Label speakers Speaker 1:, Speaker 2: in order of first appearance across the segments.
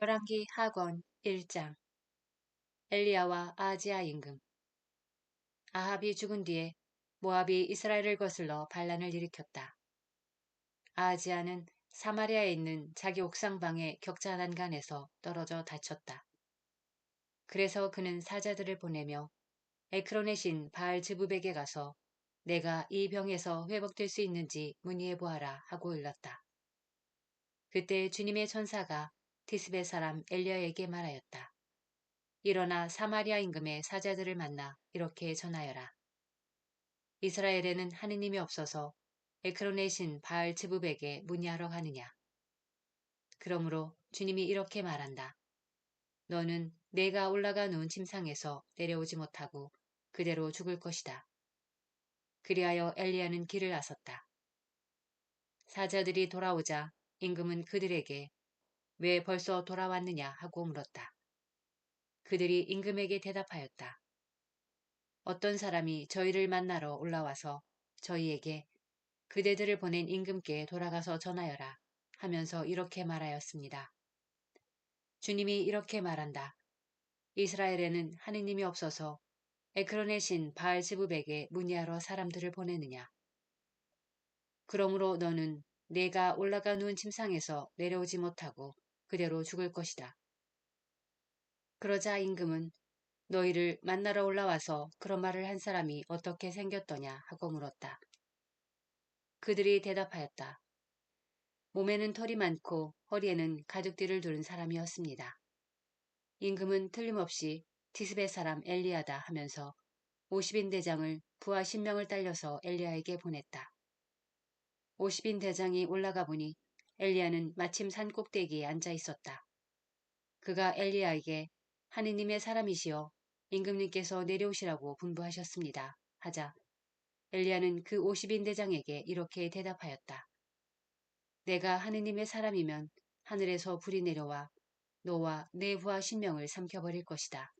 Speaker 1: 열왕기 하권 1장. 엘리야와 아하지야 임금. 아합이 죽은 뒤에 모압이 이스라엘을 거슬러 반란을 일으켰다. 아하지야는 사마리아에 있는 자기 옥상방의 격자 난간에서 떨어져 다쳤다. 그래서 그는 사자들을 보내며 에크론의 신 바알 즈부백에 가서 내가 이 병에서 회복될 수 있는지 문의해 보아라 하고 일렀다. 그때 주님의 천사가 디스베 사람 엘리야에게 말하였다. 일어나 사마리아 임금의 사자들을 만나 이렇게 전하여라. 이스라엘에는 하느님이 없어서 에크론의 신 바알 즈부백에 문의하러 가느냐. 그러므로 주님이 이렇게 말한다. 너는 내가 올라가 놓은 침상에서 내려오지 못하고 그대로 죽을 것이다. 그리하여 엘리야는 길을 나섰다. 사자들이 돌아오자 임금은 그들에게 왜 벌써 돌아왔느냐 하고 물었다. 그들이 임금에게 대답하였다. 어떤 사람이 저희를 만나러 올라와서 저희에게 그대들을 보낸 임금께 돌아가서 전하여라 하면서 이렇게 말하였습니다. 주님이 이렇게 말한다. 이스라엘에는 하느님이 없어서 에크론의 신 바알즈부백에 문의하러 사람들을 보내느냐. 그러므로 너는 내가 올라가 누운 침상에서 내려오지 못하고 그대로 죽을 것이다. 그러자 임금은 너희를 만나러 올라와서 그런 말을 한 사람이 어떻게 생겼더냐 하고 물었다. 그들이 대답하였다. 몸에는 털이 많고 허리에는 가죽띠를 두른 사람이었습니다. 임금은 틀림없이 디스베 사람 엘리야다 하면서 50인 대장을 부하 신명을 딸려서 엘리야에게 보냈다. 50인 대장이 올라가 보니 엘리야는 마침 산 꼭대기에 앉아 있었다. 그가 엘리야에게 하느님의 사람이시여 임금님께서 내려오시라고 분부하셨습니다. 하자 엘리야는 그 50인 대장에게 이렇게 대답하였다. 내가 하느님의 사람이면 하늘에서 불이 내려와 너와 내 부하 신명을 삼켜버릴 것이다.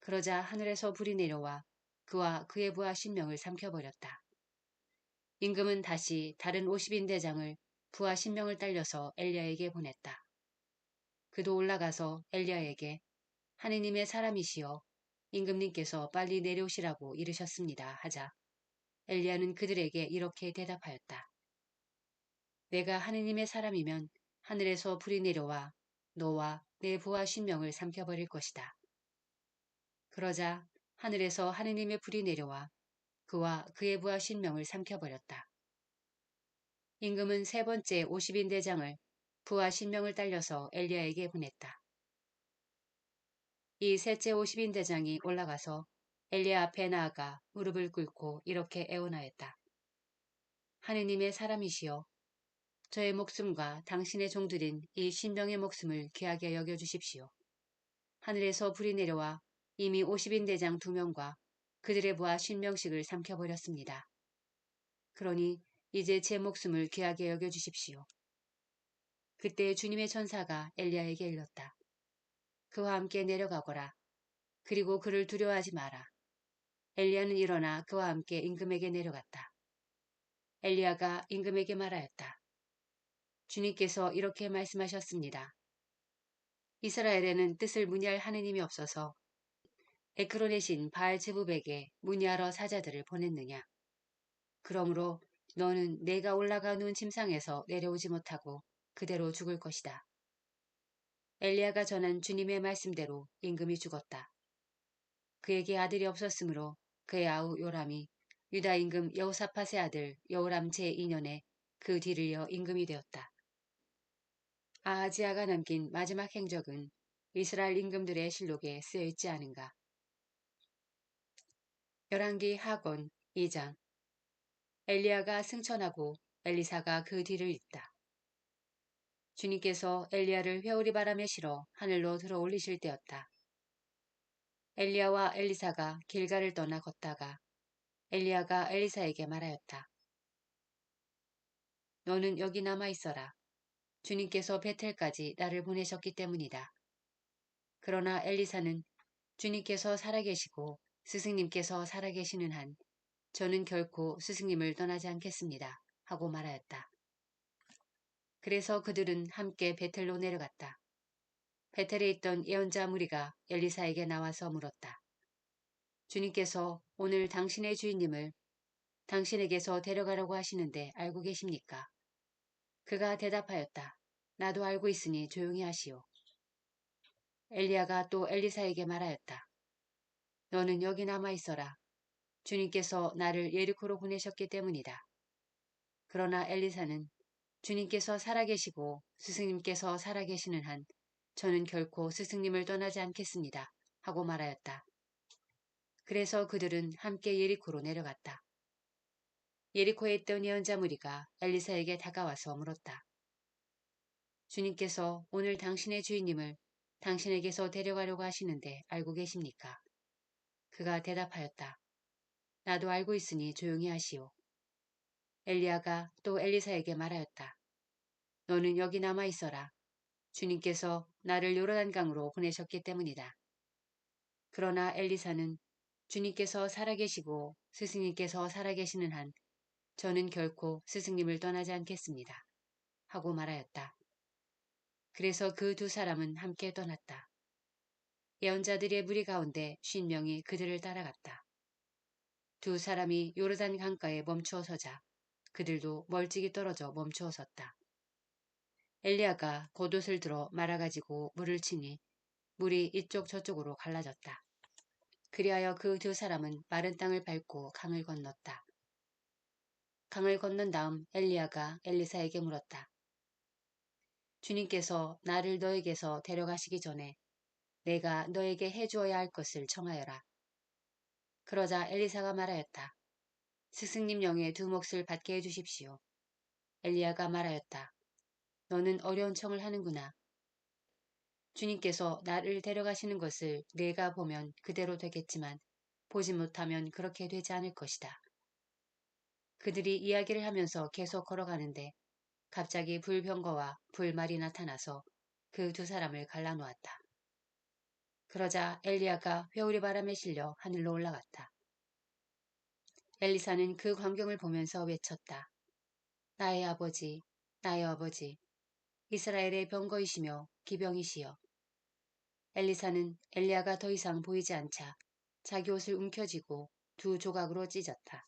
Speaker 1: 그러자 하늘에서 불이 내려와 그와 그의 부하 신명을 삼켜버렸다. 임금은 다시 다른 50인 대장을 부하 신명을 딸려서 엘리야에게 보냈다. 그도 올라가서 엘리야에게 하느님의 사람이시여 임금님께서 빨리 내려오시라고 이르셨습니다. 하자 엘리야는 그들에게 이렇게 대답하였다. 내가 하느님의 사람이면 하늘에서 불이 내려와 너와 내 부하 신명을 삼켜버릴 것이다. 그러자 하늘에서 하느님의 불이 내려와 그와 그의 부하 신명을 삼켜버렸다. 임금은 세 번째 50인 대장을 부하 신명을 딸려서 엘리야에게 보냈다. 이 셋째 50인 대장이 올라가서 엘리야 앞에 나아가 무릎을 꿇고 이렇게 애원하였다. 하느님의 사람이시여 저의 목숨과 당신의 종들인 이 신병의 목숨을 귀하게 여겨주십시오. 하늘에서 불이 내려와 이미 50인 대장 2명과 그들의 부하 신명씩을 삼켜버렸습니다. 그러니 이제 제 목숨을 귀하게 여겨주십시오. 그때 주님의 천사가 엘리야에게 일렀다. 그와 함께 내려가거라. 그리고 그를 두려워하지 마라. 엘리야는 일어나 그와 함께 임금에게 내려갔다. 엘리야가 임금에게 말하였다. 주님께서 이렇게 말씀하셨습니다. 이스라엘에는 뜻을 문의할 하느님이 없어서 에크론의 신 바알즈부백에 문의하러 사자들을 보냈느냐. 그러므로 너는 내가 올라가 누운 침상에서 내려오지 못하고 그대로 죽을 것이다. 엘리야가 전한 주님의 말씀대로 임금이 죽었다. 그에게 아들이 없었으므로 그의 아우 요람이 유다 임금 여호사밧의 아들 여호람 제2년에 그 뒤를 이어 임금이 되었다. 아하지야가 남긴 마지막 행적은 이스라엘 임금들의 실록에 쓰여 있지 않은가. 열왕기 하권 2장. 엘리야가 승천하고 엘리사가 그 뒤를 잇다. 주님께서 엘리야를 회오리 바람에 실어 하늘로 들어 올리실 때였다. 엘리야와 엘리사가 길가를 떠나 걷다가 엘리야가 엘리사에게 말하였다. 너는 여기 남아 있어라. 주님께서 베텔까지 나를 보내셨기 때문이다. 그러나 엘리사는 주님께서 살아계시고 스승님께서 살아계시는 한 저는 결코 스승님을 떠나지 않겠습니다. 하고 말하였다. 그래서 그들은 함께 베텔로 내려갔다. 베텔에 있던 예언자 무리가 엘리사에게 나와서 물었다. 주님께서 오늘 당신의 주인님을 당신에게서 데려가려고 하시는데 알고 계십니까? 그가 대답하였다. 나도 알고 있으니 조용히 하시오. 엘리야가 또 엘리사에게 말하였다. 너는 여기 남아 있어라. 주님께서 나를 예리코로 보내셨기 때문이다. 그러나 엘리사는 주님께서 살아계시고 스승님께서 살아계시는 한 저는 결코 스승님을 떠나지 않겠습니다. 하고 말하였다. 그래서 그들은 함께 예리코로 내려갔다. 예리코에 있던 예언자 무리가 엘리사에게 다가와서 물었다. 주님께서 오늘 당신의 주인님을 당신에게서 데려가려고 하시는데 알고 계십니까? 그가 대답하였다. 나도 알고 있으니 조용히 하시오. 엘리야가 또 엘리사에게 말하였다. 너는 여기 남아 있어라. 주님께서 나를 요르단강으로 보내셨기 때문이다. 그러나 엘리사는 주님께서 살아계시고 스승님께서 살아계시는 한 저는 결코 스승님을 떠나지 않겠습니다. 하고 말하였다. 그래서 그 두 사람은 함께 떠났다. 예언자들의 무리 가운데 50명이 그들을 따라갔다. 두 사람이 요르단 강가에 멈추어 서자 그들도 멀찍이 떨어져 멈추어 섰다. 엘리야가 겉옷을 들어 말아가지고 물을 치니 물이 이쪽 저쪽으로 갈라졌다. 그리하여 그 두 사람은 마른 땅을 밟고 강을 건넜다. 강을 건넌 다음 엘리야가 엘리사에게 물었다. 주님께서 나를 너에게서 데려가시기 전에 내가 너에게 해주어야 할 것을 청하여라. 그러자 엘리사가 말하였다. 스승님 영의 두 몫을 받게 해주십시오. 엘리야가 말하였다. 너는 어려운 청을 하는구나. 주님께서 나를 데려가시는 것을 내가 보면 그대로 되겠지만 보지 못하면 그렇게 되지 않을 것이다. 그들이 이야기를 하면서 계속 걸어가는데 갑자기 불병거와 불말이 나타나서 그 두 사람을 갈라놓았다. 그러자 엘리야가 회오리 바람에 실려 하늘로 올라갔다. 엘리사는 그 광경을 보면서 외쳤다. 나의 아버지, 나의 아버지, 이스라엘의 병거이시며 기병이시여. 엘리사는 엘리야가 더 이상 보이지 않자 자기 옷을 움켜쥐고 두 조각으로 찢었다.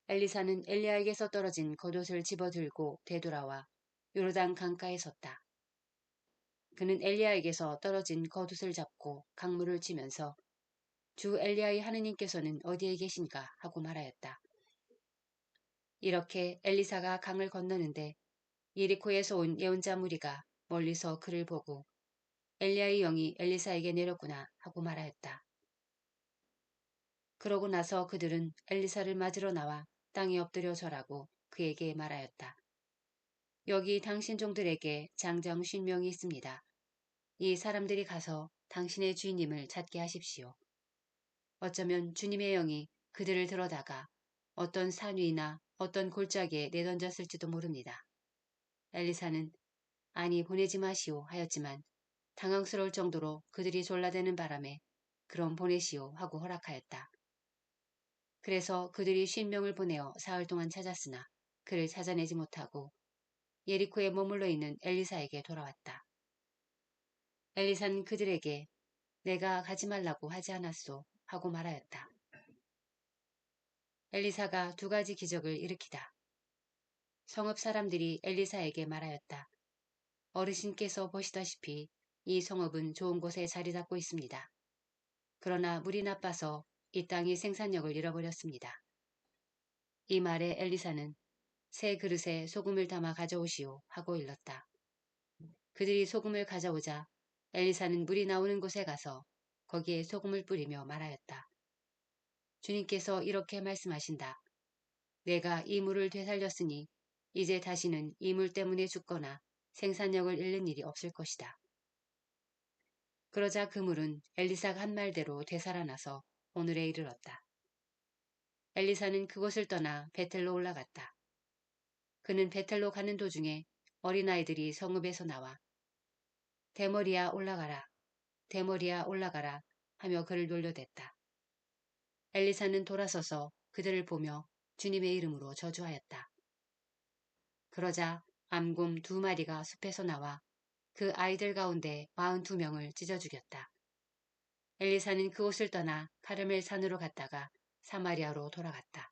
Speaker 1: 엘리사는 엘리야에게서 떨어진 겉옷을 집어들고 되돌아와 요르단 강가에 섰다. 그는 엘리야에게서 떨어진 겉옷을 잡고 강물을 치면서 주 엘리야의 하느님께서는 어디에 계신가 하고 말하였다. 이렇게 엘리사가 강을 건너는데 예리코에서 온 예언자 무리가 멀리서 그를 보고 엘리야의 영이 엘리사에게 내렸구나 하고 말하였다. 그러고 나서 그들은 엘리사를 맞으러 나와 땅에 엎드려 절하고 그에게 말하였다. 여기 당신 종들에게 장정 50명이 있습니다. 이 사람들이 가서 당신의 주인님을 찾게 하십시오. 어쩌면 주님의 영이 그들을 들어다가 어떤 산 위나 어떤 골짜기에 내던졌을지도 모릅니다. 엘리사는 아니 보내지 마시오 하였지만 당황스러울 정도로 그들이 졸라대는 바람에 그럼 보내시오 하고 허락하였다. 그래서 그들이 50명을 보내어 사흘 동안 찾았으나 그를 찾아내지 못하고 예리코에 머물러 있는 엘리사에게 돌아왔다. 엘리사는 그들에게 내가 가지 말라고 하지 않았소 하고 말하였다. 엘리사가 두 가지 기적을 일으키다. 성읍 사람들이 엘리사에게 말하였다. 어르신께서 보시다시피 이 성읍은 좋은 곳에 자리 잡고 있습니다. 그러나 물이 나빠서 이 땅이 생산력을 잃어버렸습니다. 이 말에 엘리사는 새 그릇에 소금을 담아 가져오시오 하고 일렀다. 그들이 소금을 가져오자 엘리사는 물이 나오는 곳에 가서 거기에 소금을 뿌리며 말하였다. 주님께서 이렇게 말씀하신다. 내가 이 물을 되살렸으니 이제 다시는 이 물 때문에 죽거나 생산력을 잃는 일이 없을 것이다. 그러자 그 물은 엘리사가 한 말대로 되살아나서 오늘에 이르렀다. 엘리사는 그곳을 떠나 베텔로 올라갔다. 그는 베텔로 가는 도중에 어린아이들이 성읍에서 나와 대머리야 올라가라, 대머리야 올라가라 하며 그를 놀려댔다. 엘리사는 돌아서서 그들을 보며 주님의 이름으로 저주하였다. 그러자 암곰 두 마리가 숲에서 나와 그 아이들 가운데 42명을 찢어 죽였다. 엘리사는 그곳을 떠나 카르멜 산으로 갔다가 사마리아로 돌아갔다.